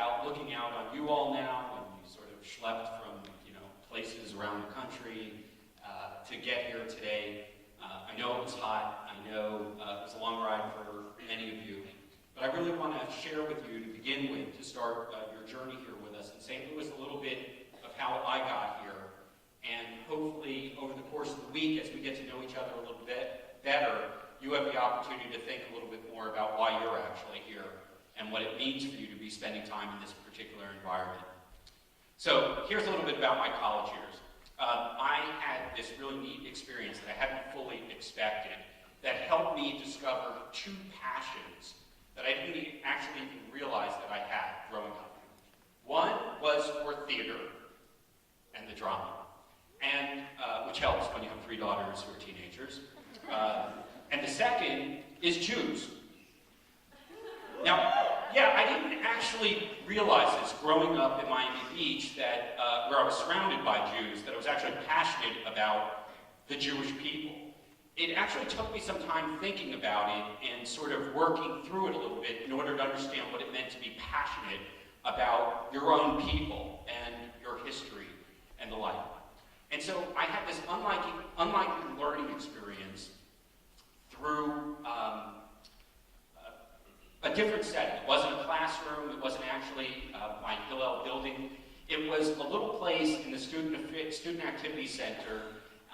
about looking out on you all now, when you sort of schlepped from, places around the country to get here today. I know it was hot. I know it was a long ride for many of you. But I really want to share with you, to begin with, to start your journey here with us in St. Louis, a little bit of how I got here. And hopefully, over the course of the week, as we get to know each other a little bit better, you have the opportunity to think a little bit more about why you're actually here and what it means for you to be spending time in this particular environment. So here's a little bit about my college years. I had this really neat experience that I hadn't fully expected that helped me discover two passions that I didn't actually even realize that I had growing up. One was for theater and the drama, and which helps when you have 3 daughters who are teenagers. And the second is Jews. Now, I didn't actually realize this growing up in Miami Beach, that where I was surrounded by Jews, that I was actually passionate about the Jewish people. It actually took me some time thinking about it and sort of working through it a little bit in order to understand what it meant to be passionate about your own people and your history and the like. And so I had this unlikely learning experience through a different setting. It wasn't a classroom. It wasn't actually my Hillel building. It was a little place in the Student Activity Center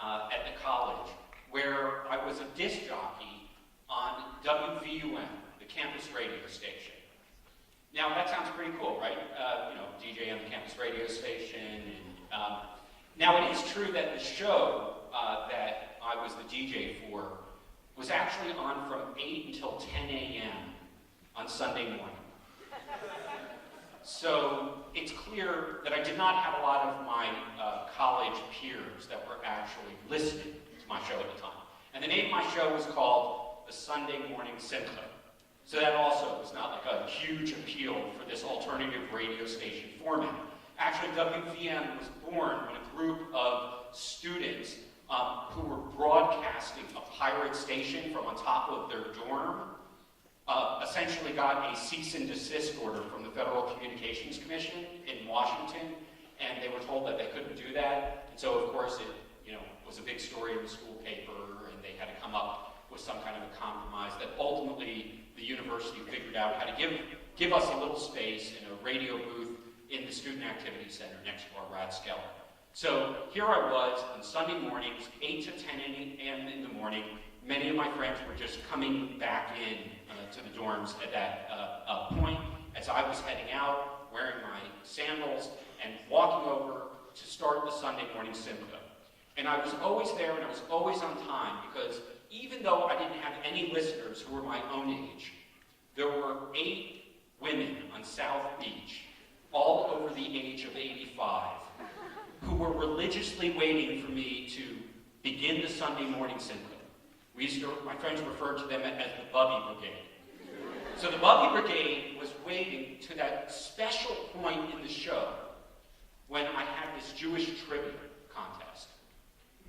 at the college, where I was a disc jockey on WVUM, the campus radio station. Now, that sounds pretty cool, right? DJ on the campus radio station. And, now, it is true that the show that I was the DJ for was actually on from 8 until 10 a.m. on Sunday morning. So it's clear that I did not have a lot of my college peers that were actually listening to my show at the time. And the name of my show was called The Sunday Morning Simcha. So that also was not like a huge appeal for this alternative radio station format. Actually, WVM was born when a group of students who were broadcasting a pirate station from on top of their dorm essentially got a cease and desist order from the Federal Communications Commission in Washington, and they were told that they couldn't do that. And so, of course, it was a big story in the school paper, and they had to come up with some kind of a compromise that ultimately the university figured out how to give us a little space in a radio booth in the Student Activity Center next to our Rathskeller. So here I was on Sunday mornings, 8 to 10 a.m. in the morning. Many of my friends were just coming back in to the dorms at that point as I was heading out, wearing my sandals, and walking over to start the Sunday morning Simcha. And I was always there, and I was always on time, because even though I didn't have any listeners who were my own age, there were 8 women on South Beach, all over the age of 85, who were religiously waiting for me to begin the Sunday morning Simcha. My friends referred to them as the Bubby Brigade. So the Bubby Brigade was waiting to that special point in the show when I had this Jewish trivia contest.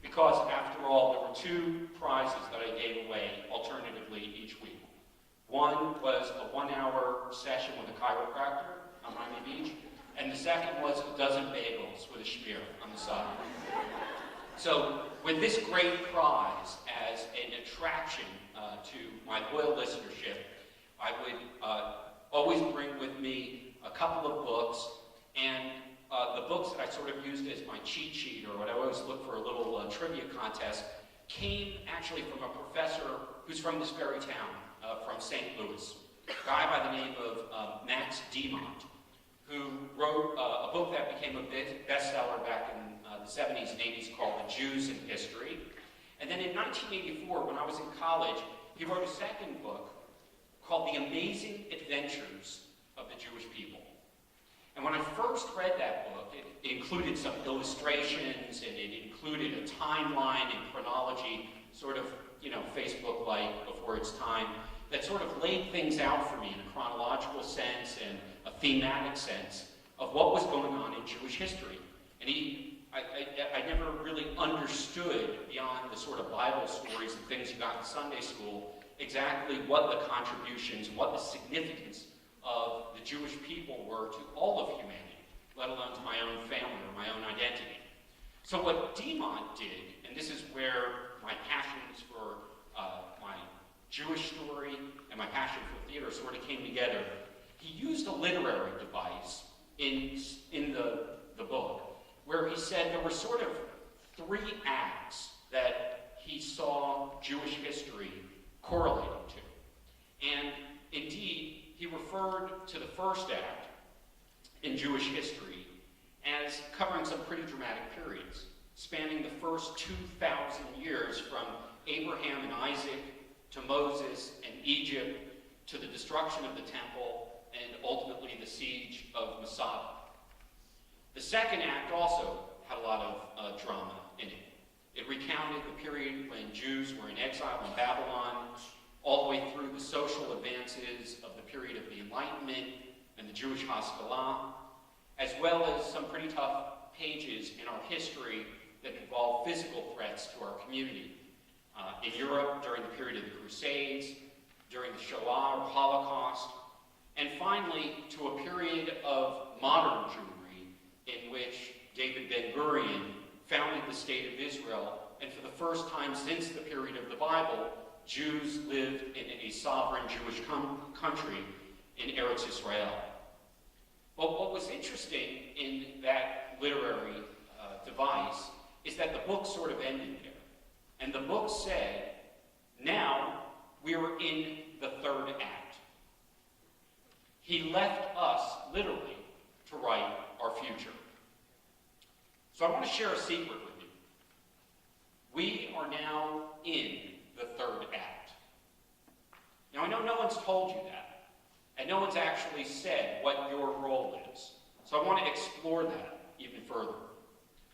Because, after all, there were 2 prizes that I gave away alternatively each week. One was a 1-hour session with a chiropractor on Miami Beach, and the second was a dozen bagels with a schmear on the side. So, with this great prize as an attraction to my loyal listenership, I would always bring with me a couple of books, and the books that I sort of used as my cheat sheet, or what I always look for a little trivia contest, came actually from a professor who's from this very town, from St. Louis, a guy by the name of Max Demont, who wrote a book that became a bestseller back in the 70s and 80s called The Jews in History. And then in 1984, when I was in college, he wrote a second book called The Amazing Adventures of the Jewish People. And when I first read that book, it included some illustrations, and it included a timeline and chronology, sort of, Facebook-like before its time, that sort of laid things out for me in a chronological sense and a thematic sense of what was going on in Jewish history. And I never really understood, beyond the sort of Bible stories and things you got in Sunday school, exactly what the contributions, what the significance of the Jewish people were to all of humanity, let alone to my own family or my own identity. So what Demont did, and this is where my passions for my Jewish story and my passion for theater sort of came together, he used a literary device in the book, where he said there were sort of three acts that he saw Jewish history correlating to. And indeed, he referred to the first act in Jewish history as covering some pretty dramatic periods, spanning the first 2,000 years from Abraham and Isaac to Moses and Egypt to the destruction of the temple and ultimately the siege of Masada. The second act also had a lot of drama in it. It recounted the period when Jews were in exile in Babylon, all the way through the social advances of the period of the Enlightenment and the Jewish Haskalah, as well as some pretty tough pages in our history that involve physical threats to our community. In Europe, during the period of the Crusades, during the Shoah or Holocaust, and finally to a period of modern Jewry in which David Ben-Gurion founded the State of Israel, and for the first time since the period of the Bible, Jews lived in a sovereign Jewish country in Eretz Israel. But what was interesting in that literary device is that the book sort of ended there. And the book said, now we are in the third act. He left us, literally, to write our future. So I want to share a secret with you. We are now in the third act. Now, I know no one's told you that, and no one's actually said what your role is. So I want to explore that even further.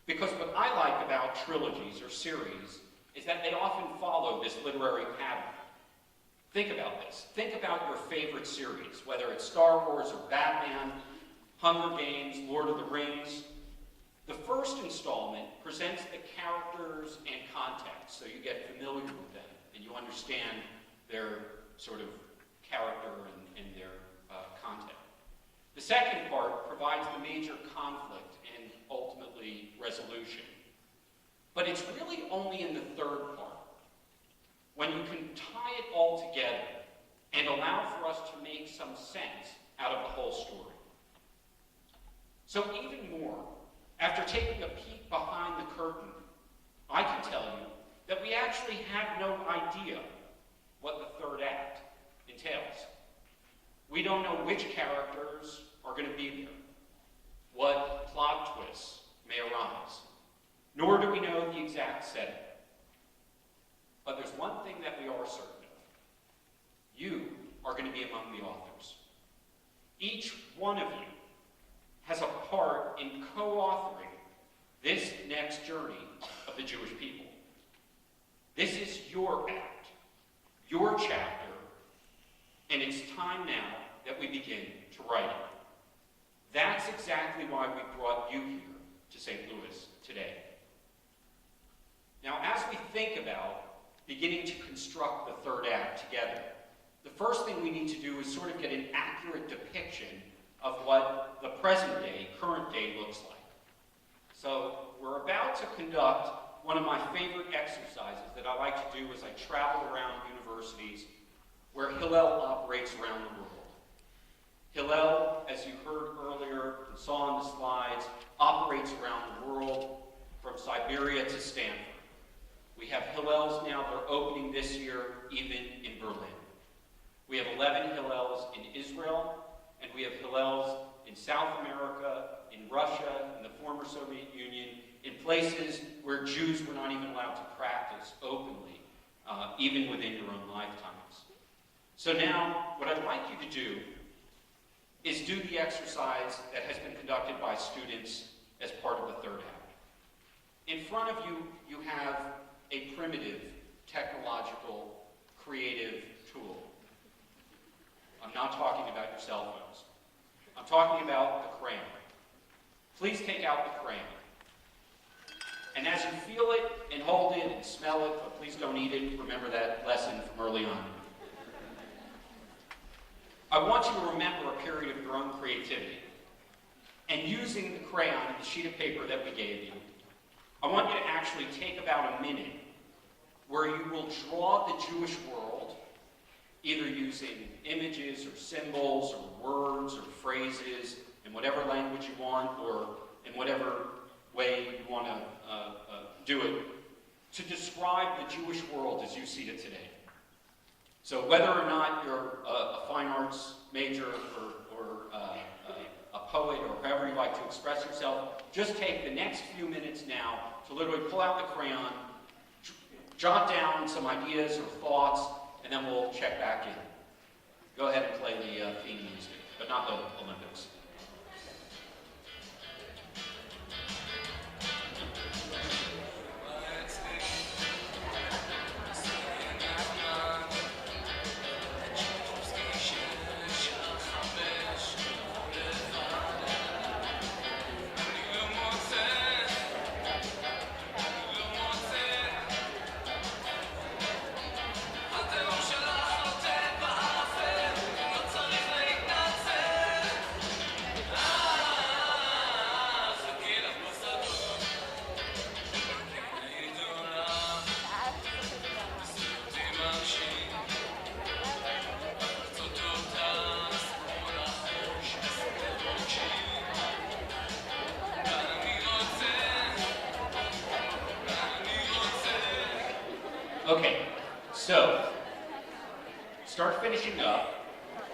Because what I like about trilogies or series is that they often follow this literary pattern. Think about this. Think about your favorite series, whether it's Star Wars or Batman, Hunger Games, Lord of the Rings. The first installment presents the characters and context, so you get familiar with them and you understand their sort of character and their content. The second part provides the major conflict and ultimately resolution. But it's really only in the third part, when you can tie it all together and allow for us to make some sense out of the whole story. So even more, after taking a peek behind the curtain, I can tell you that we actually have no idea what the third act entails. We don't know which characters are going to be there, what plot twists may arise, nor do we know the exact setting. But there's one thing that we are certain of. You are going to be among the authors. Each one of you has a part in co-authoring this next journey of the Jewish people. This is your act, your chapter, and it's time now that we begin to write it. That's exactly why we brought you here to St. Louis today. Now, as we think about beginning to construct the third act together, the first thing we need to do is sort of get an accurate depiction of what the present day, current day looks like. So we're about to conduct one of my favorite exercises that I like to do as I travel around universities where Hillel operates around the world. Hillel, as you heard earlier and saw on the slides, operates around the world from Siberia to Stanford. We have Hillels now, they're opening this year even in Berlin. We have 11 Hillels in Israel, and we have Hillels in South America, in Russia, in the former Soviet Union, in places where Jews were not even allowed to practice openly, even within your own lifetimes. So now, what I'd like you to do is do the exercise that has been conducted by students as part of the third act. In front of you, you have a primitive, technological, creative tool. I'm not talking about your cell phones. I'm talking about the crayon. Please take out the crayon. And as you feel it and hold it and smell it, but please don't eat it, remember that lesson from early on. I want you to remember a period of your own creativity. And using the crayon and the sheet of paper that we gave you, I want you to actually take about a minute where you will draw the Jewish world, either using images or symbols or words or phrases in whatever language you want or in whatever way you want to do it, to describe the Jewish world as you see it today. So whether or not you're a fine arts major or a poet or however you like to express yourself, just take the next few minutes now to literally pull out the crayon, jot down some ideas or thoughts, and then we'll check back in. Go ahead and play the theme music, but not the Olympics. Okay, so start finishing up,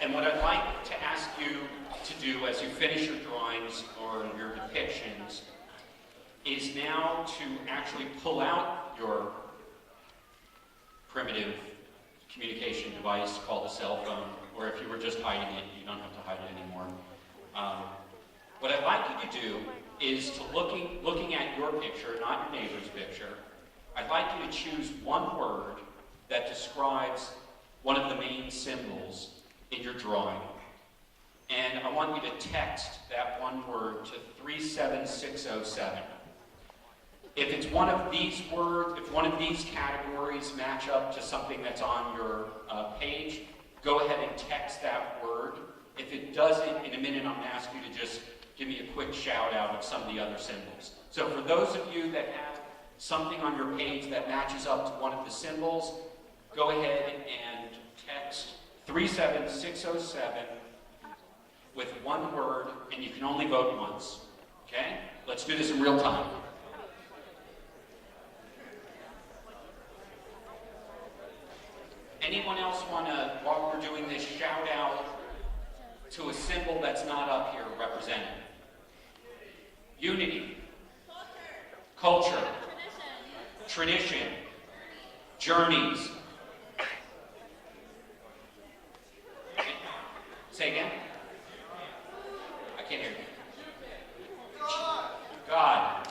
and what I'd like to ask you to do as you finish your drawings or your depictions is now to actually pull out your primitive communication device called a cell phone, or if you were just hiding it, you don't have to hide it anymore. What I'd like you to do is to looking at your picture, not your neighbor's picture, I'd like you to choose one word that describes one of the main symbols in your drawing. And I want you to text that one word to 37607. If it's one of these words, if one of these categories match up to something that's on your page, go ahead and text that word. If it doesn't, in a minute I'm going to ask you to just give me a quick shout out of some of the other symbols. So for those of you that have something on your page that matches up to one of the symbols, go ahead and text 37607 with one word, and you can only vote once. Okay? Let's do this in real time. Anyone else want to, while we're doing this, shout out to a symbol that's not up here represented? Unity. Culture. Tradition. Journeys. Say again? I can't hear you. God.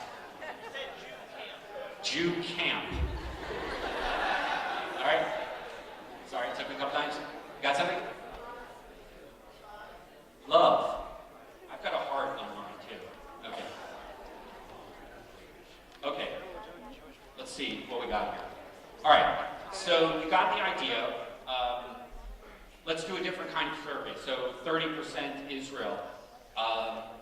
Jew camp. All right? Sorry, it took me a couple times. Got something? Love. I've got a heart on mine too. Okay. Okay. Let's see what we got here. All right. So you got the idea. Let's do a different kind of survey. So 30% Israel.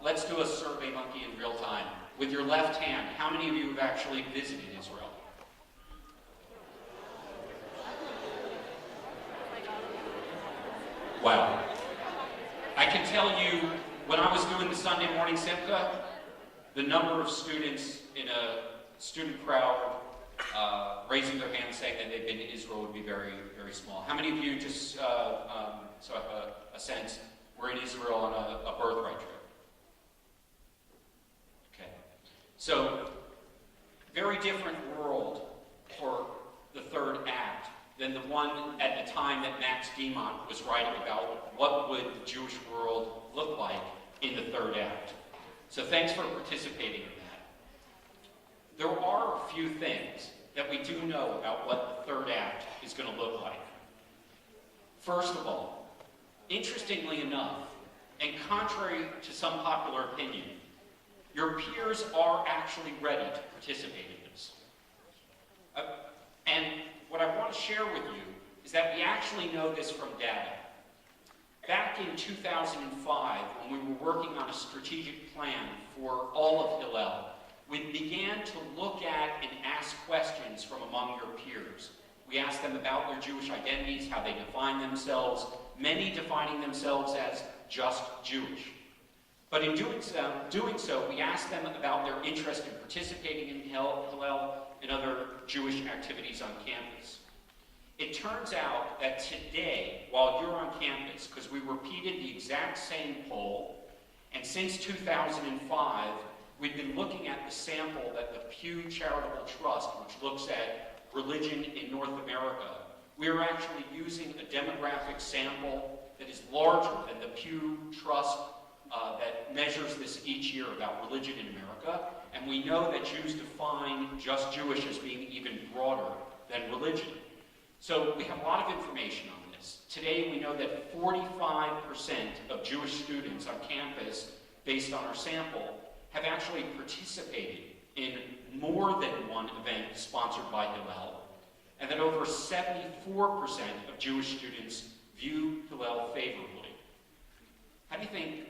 Let's do a survey monkey in real time. With your left hand, how many of you have actually visited Israel? Wow. I can tell you, when I was doing the Sunday morning Simcha, the number of students in a student crowd raising their hands saying that they've been to Israel would be very, very small. How many of you, just so I have a sense, were in Israel on a birthright trip? Okay. So, very different world for the third act than the one at the time that Max Guimont was writing about what would the Jewish world look like in the third act. So thanks for participating in that. There are a few things that we do know about what the third act is going to look like. First of all, interestingly enough, and contrary to some popular opinion, your peers are actually ready to participate in this. And what I want to share with you is that we actually know this from data. Back in 2005, when we were working on a strategic plan for all of Hillel, we began to look at and ask questions from among your peers. We asked them about their Jewish identities, how they define themselves, many defining themselves as just Jewish. But in doing so, we asked them about their interest in participating in Hillel and other Jewish activities on campus. It turns out that today, while you're on campus, because we repeated the exact same poll, and since 2005, we've been looking at the sample that the Pew Charitable Trust, which looks at religion in North America, we are actually using a demographic sample that is larger than the Pew Trust that measures this each year about religion in America, and we know that Jews define just Jewish as being even broader than religion. So we have a lot of information on this. Today we know that 45% of Jewish students on campus, based on our sample, have actually participated in more than one event sponsored by Hillel, and that over 74% of Jewish students view Hillel favorably. How do you think,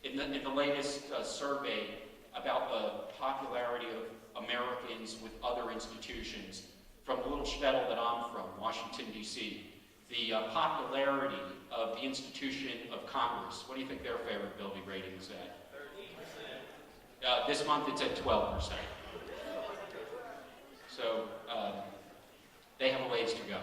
in the latest survey about the popularity of Americans with other institutions, from the little shtetl that I'm from, Washington, D.C., the popularity of the institution of Congress, what do you think their favorability rating is at? 13%. This month it's at 12%. So they have a ways to go.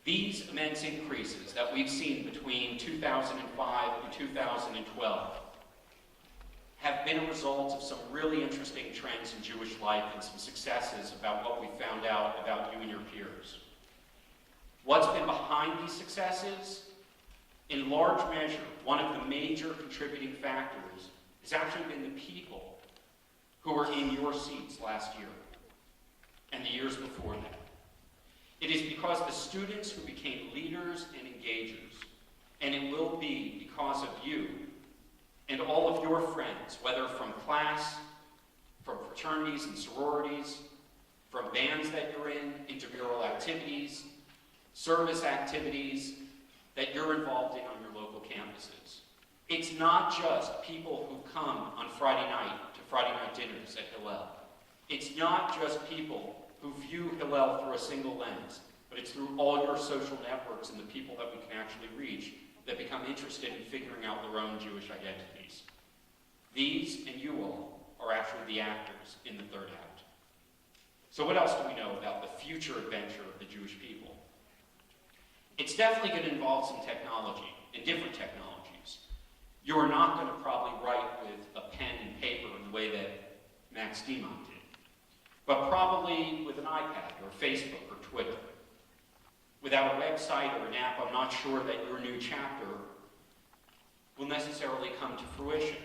These immense increases that we've seen between 2005 and 2012 have been a result of some really interesting trends in Jewish life and some successes about what we found out about you and your peers. What's been behind these successes? In large measure, one of the major contributing factors has actually been the people who were in your seats last year and the years before that. It is because the students who became leaders and engagers, and it will be because of you and all of your friends, whether from class, from fraternities and sororities, from bands that you're in, intramural activities, service activities that you're involved in on your local campuses. It's not just people who come on Friday night to Friday night dinners at Hillel. It's not just people who view Hillel through a single lens, but it's through all your social networks and the people that we can actually reach that become interested in figuring out their own Jewish identities. These and you all are actually the actors in the third act. So what else do we know about the future adventure of the Jewish people? It's definitely going to involve some technology, and different technologies. You are not going to probably write with a pen and paper in the way that Max Demont did, but probably with an iPad or Facebook or Twitter. Without a website or an app, I'm not sure that your new chapter will necessarily come to fruition.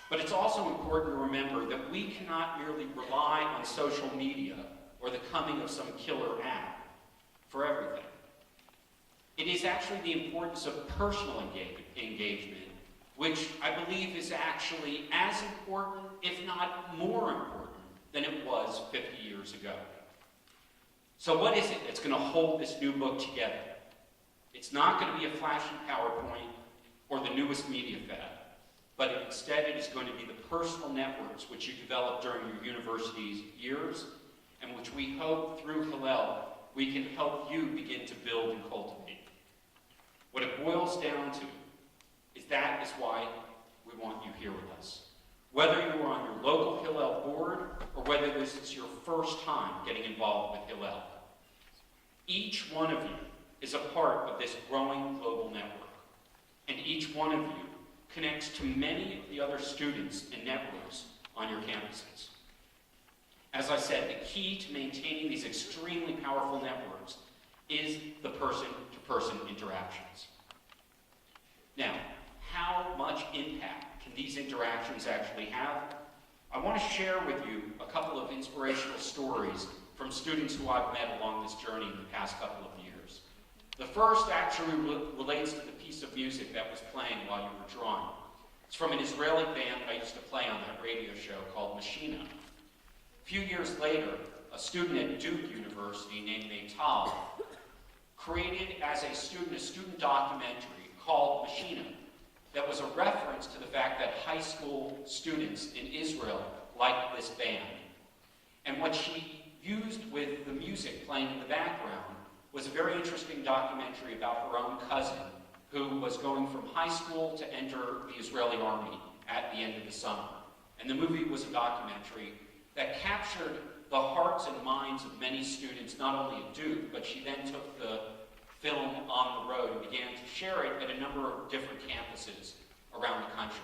But it's also important to remember that we cannot merely rely on social media or the coming of some killer app for everything. It is actually the importance of personal engagement, which I believe is actually as important, if not more important, than it was 50 years ago. So what is it that's going to hold this new book together? It's not going to be a flashy PowerPoint or the newest media fad, but instead it is going to be the personal networks which you develop during your university's years, and which we hope through Hillel we can help you begin to build and cultivate. What it boils down to is that is why we want you here with us. Whether you are on your local Hillel board or whether this is your first time getting involved with Hillel, each one of you is a part of this growing global network, and each one of you connects to many of the other students and networks on your campuses. As I said, the key to maintaining these extremely powerful networks is the person-to-person interactions. Now, how much impact can these interactions actually have? I want to share with you a couple of inspirational stories from students who I've met along this journey in the past couple of years. The first actually relates to the piece of music that was playing while you were drawing. It's from an Israeli band that I used to play on that radio show called Machina. A few years later, a student at Duke University named Neital created as a student documentary called Machina, that was a reference to the fact that high school students in Israel liked this band. And what she used with the music playing in the background was a very interesting documentary about her own cousin, who was going from high school to enter the Israeli army at the end of the summer. And the movie was a documentary that captured the hearts and minds of many students, not only at Duke, but she then took the film on the road and began to share it at a number of different campuses around the country.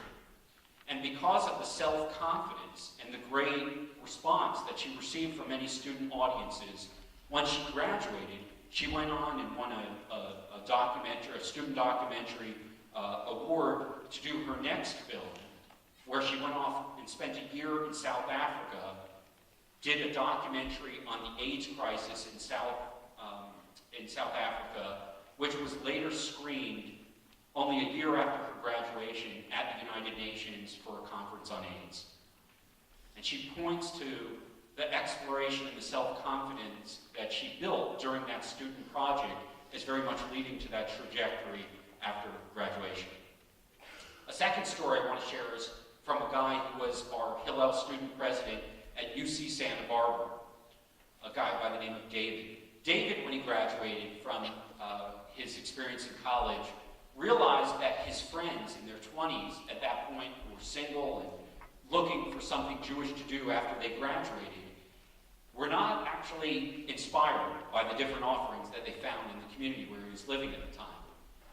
And because of the self-confidence and the great response that she received from many student audiences, once she graduated, she went on and won a student documentary award to do her next film, where she went off and spent a year in South Africa, did a documentary on the AIDS crisis in South Africa, which was later screened only a year after her graduation at the United Nations for a conference on AIDS. And she points to the exploration and the self-confidence that she built during that student project as very much leading to that trajectory after graduation. A second story I want to share is from a guy who was our Hillel student president at UC Santa Barbara, a guy by the name of David. David, when he graduated from his experience in college, realized that his friends in their 20s at that point who were single and looking for something Jewish to do after they graduated were not actually inspired by the different offerings that they found in the community where he was living at the time.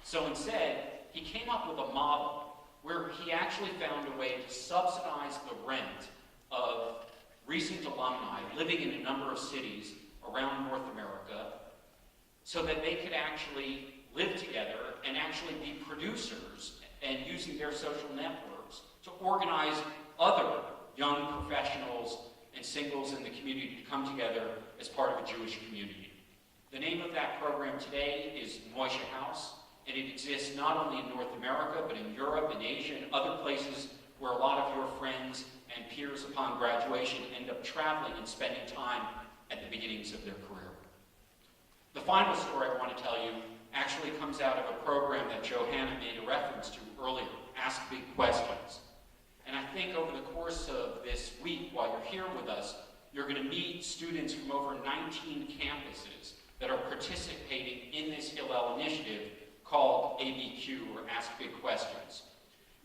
So instead, he came up with a model where he actually found a way to subsidize the rent of recent alumni living in a number of cities around North America so that they could actually live together and actually be producers and using their social networks to organize other young professionals and singles in the community to come together as part of a Jewish community. The name of that program today is Moishe House, and it exists not only in North America, but in Europe and Asia and other places where a lot of your friends and peers upon graduation end up traveling and spending time at the beginnings of their career. The final story I want to tell you actually comes out of a program that Johanna made a reference to earlier, Ask Big Questions. And I think over the course of this week, while you're here with us, you're going to meet students from over 19 campuses that are participating in this Hillel initiative called ABQ, or Ask Big Questions.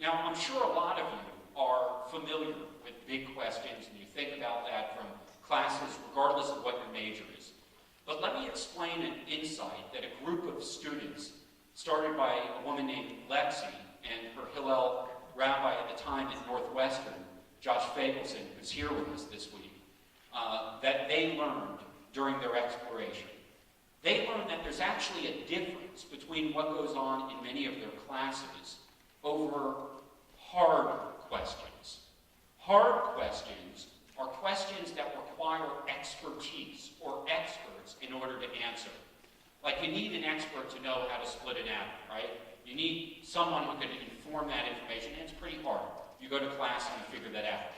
Now, I'm sure a lot of you are familiar with big questions, and you think about that from classes, regardless of what your major is. But let me explain an insight that a group of students, started by a woman named Lexi and her Hillel rabbi at the time at Northwestern, Josh Fagelson, who's here with us this week, that they learned during their exploration. They learned that there's actually a difference between what goes on in many of their classes over hard questions. Hard questions are questions that require expertise or experts in order to answer. Like, you need an expert to know how to split an atom, right? You need someone who can inform that information, and it's pretty hard. You go to class and you figure that out.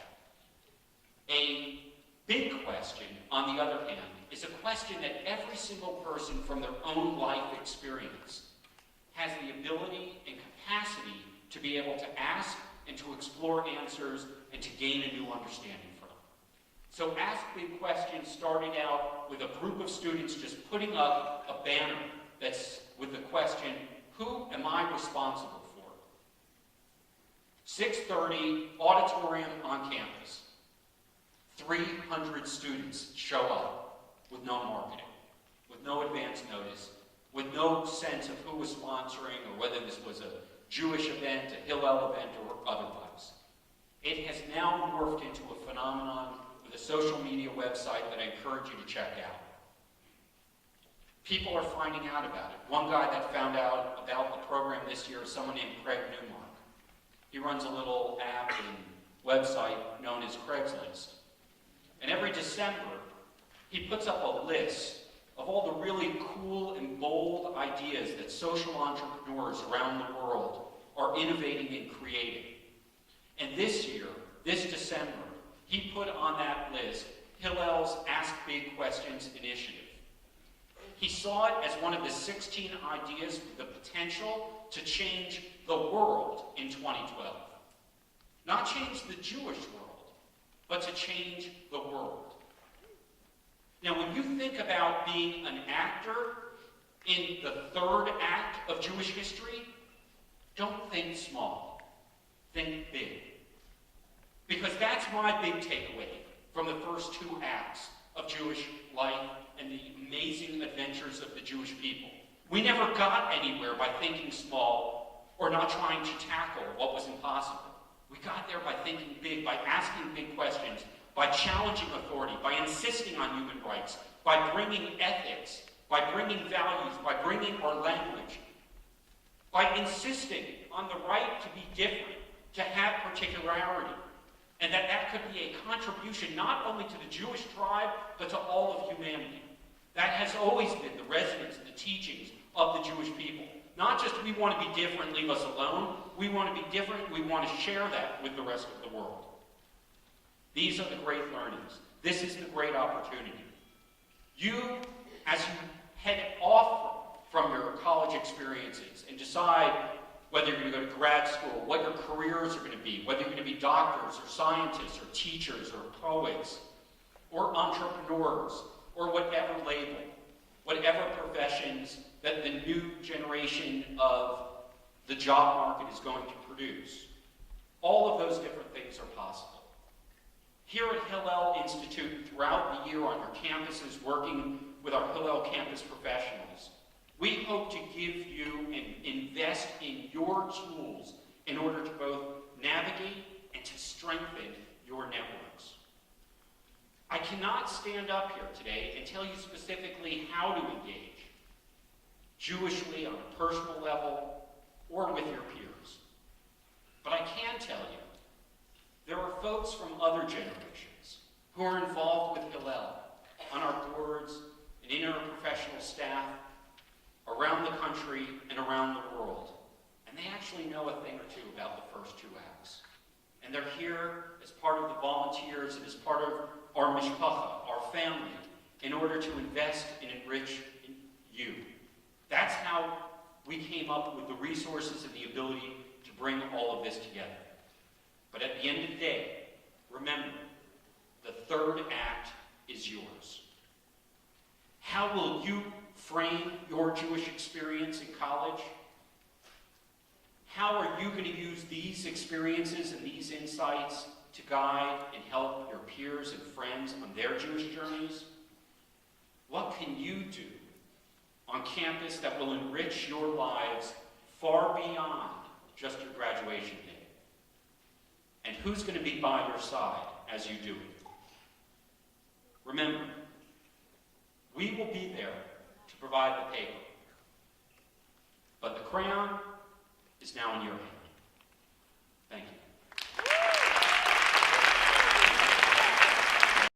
A big question, on the other hand, is a question that every single person from their own life experience has the ability and capacity to be able to ask and to explore answers and to gain a new understanding from. So Ask Big Questions started out with a group of students just putting up a banner that's with the question, who am I responsible for? 6:30, auditorium on campus. 300 students show up with no marketing, with no advance notice, with no sense of who was sponsoring or whether this was a Jewish event, a Hillel event, or otherwise. It has now morphed into a phenomenon with a social media website that I encourage you to check out. People are finding out about it. One guy that found out about the program this year is someone named Craig Newmark. He runs a little app and website known as Craigslist. And every December, he puts up a list of all the really cool and bold ideas that social entrepreneurs around the world are innovating and creating. And this year, this December, he put on that list Hillel's Ask Big Questions initiative. He saw it as one of the 16 ideas with the potential to change the world in 2012. Not change the Jewish world, but to change the world. Now, when you think about being an actor in the third act of Jewish history, don't think small. Think big. Because that's my big takeaway from the first two acts of Jewish life and the amazing adventures of the Jewish people. We never got anywhere by thinking small or not trying to tackle what was impossible. We got there by thinking big, by asking big questions, by challenging authority, by insisting on human rights, by bringing ethics, by bringing values, by bringing our language, by insisting on the right to be different, to have particularity, and that could be a contribution not only to the Jewish tribe, but to all of humanity. That has always been the resonance and the teachings of the Jewish people. Not just we want to be different, leave us alone. We want to be different, we want to share that with the rest of the world. These are the great learnings. This is the great opportunity. You, as you head off from your college experiences and decide whether you're going to go to grad school, what your careers are going to be, whether you're going to be doctors or scientists or teachers or poets or entrepreneurs or whatever label, whatever professions that the new generation of the job market is going to produce. All of those different things are possible. Here at Hillel Institute, throughout the year on our campuses, working with our Hillel campus professionals, we hope to give you and invest in your tools in order to both navigate and to strengthen your networks. I cannot stand up here today and tell you specifically how to engage, Jewishly on a personal level or with your peers. But I can tell you, there are folks from other generations who are involved with Hillel on our boards and in our professional staff around the country and around the world. And they actually know a thing or two about the first two acts. And they're here as part of the volunteers and as part of our mishpacha, our family, in order to invest and enrich you. That's how we came up with the resources and the ability to bring all of this together. But at the end of the day, remember, the third act is yours. How will you frame your Jewish experience in college? How are you going to use these experiences and these insights to guide and help your peers and friends on their Jewish journeys? What can you do on campus that will enrich your lives far beyond just your graduation day? And who's going to be by your side as you do it? Remember, we will be there to provide the paper. But the crown is now in your hands.